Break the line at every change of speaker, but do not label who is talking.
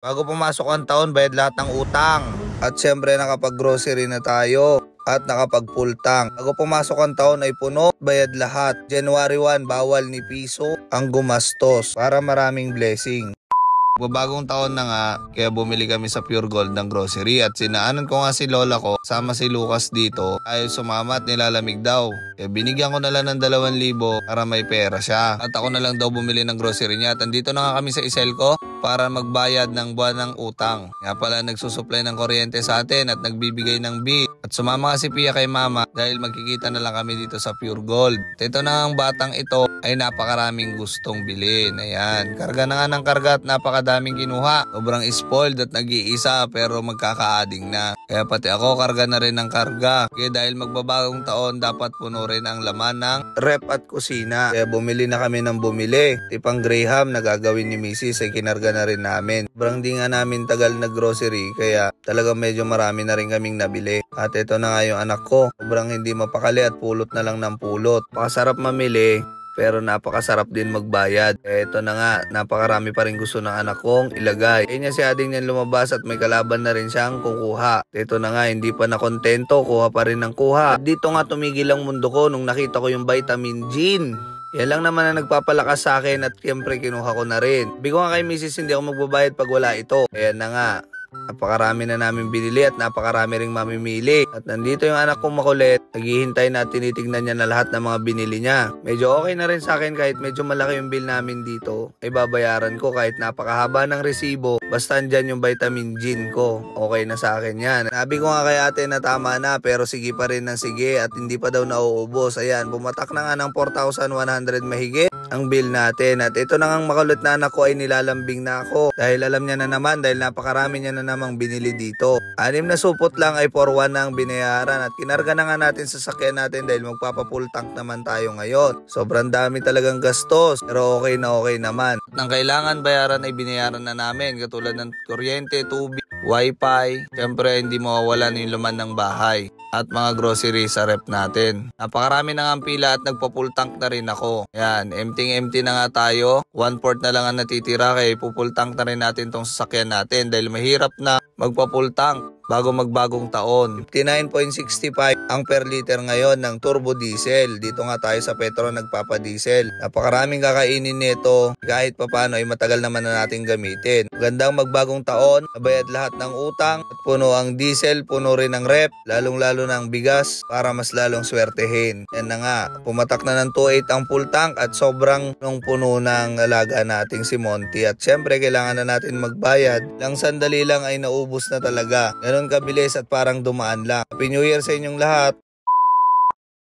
Bago pumasok ang taon, bayad lahat ng utang. At syempre nakapag-grocery na tayo at nakapag-full tank. Bago pumasok ang taon ay puno, bayad lahat. January 1, bawal ni piso ang gumastos para maraming blessing. Bagong taon na nga, kaya bumili kami sa Pure Gold ng grocery at sinaanan ko nga si lola ko, sama si Lucas dito, ayaw sumama at nilalamig daw. Kaya binigyan ko na lang ng 2,000 para may pera siya. At ako na lang daw bumili ng grocery niya at andito na nga kami sa Iselco para magbayad ng buwan ng utang. Kaya pala nagsusupply ng kuryente sa atin at nagbibigay ng bill. At sumama nga si Pia kay mama dahil magkikita na lang kami dito sa Pure Gold. At ito na ang batang ito ay napakaraming gustong bilhin. Ayan, karga na nga ng karga at napakadaming kinuha. Sobrang spoiled at nag-iisa pero magkaka-adding na. Kaya pati ako karga na rin ng karga. Kaya dahil magbabagong taon dapat puno rin ang laman ng rep at kusina. Kaya bumili na kami ng bumili. Tipang Graham na gagawin ni Mrs. ay kinarga na rin namin. Sobrang di nga namin tagal na grocery kaya talagang medyo marami na rin kaming nabili. At ito na nga yung anak ko. Sobrang hindi mapakali at pulot na lang ng pulot. Pakasarap mamili pero napakasarap din magbayad. Ito na nga, napakarami pa rin gusto ng anak kong ilagay. Kaya niya si ading niyan lumabas at may kalaban na rin siyang kukuha. Ito na nga, hindi pa nakontento, kuha pa rin ng kuha. At dito nga tumigil ang mundo ko nung nakita ko yung vitamin Gin. Yan lang naman na nagpapalakas sa akin at siyempre kinuha ko na rin. Sabi ko nga kay Mrs. hindi ako magbabayad pag wala ito. Kaya na nga, napakarami na namin binili at napakarami ring mamimili. At nandito yung anak kong makulit. Naghihintay na at tinitignan niya na lahat ng mga binili niya. Medyo okay na rin sa akin kahit medyo malaki yung bill namin dito. Ay babayaran ko kahit napakahaba ng resibo. Basta andyan yung vitamin Gin ko. Okay na sa akin yan. Sabi ko nga kay ate na tama na pero sige pa rin ng sige at hindi pa daw nauubos. Ayan, bumatak na nga ng 4,100 mahigit ang bill natin. At ito na nga makulit na anak ko ay nilalambing na ako. Dahil alam niya na naman dahil napakarami niya na namang binili dito. 6 na supot lang ay 4,100 na ang binayaran at kinarga na nga natin sa sakyan natin dahil magpapa-full tank naman tayo ngayon. Sobrang dami talagang gastos pero okay na okay naman. Nang kailangan bayaran ay binayaran na namin katulad ng kuryente, tubig, wifi. Siyempre hindi mawawalan yung laman ng bahay at mga grocery sa rep natin. Napakarami na nga ang pila at nagpa-full tank na rin ako. Yan, empty na nga tayo. 1/4 na lang ang natitira kaya full tank na rin natin tong sasakyan natin dahil mahirap na magpa-full tank bago magbagong taon. 59.65 ang per liter ngayon ng turbo diesel. Dito nga tayo sa Petro nagpapadiesel. Napakaraming kakainin nito. Kahit papano ay matagal naman na natin gamitin. Magandang magbagong taon, nabayad lahat ng utang at puno ang diesel, puno rin ang rep, lalong-lalo ng bigas para mas lalong swertehin. Yan na nga, pumatak na ng 2.8 ang full tank at sobrang nung puno ng alaga nating si Monty. At syempre kailangan na natin magbayad. Lang sandali lang ay naubos na talaga. Ganun kabilis at parang dumaan lang. Happy New Year sa inyong lahat.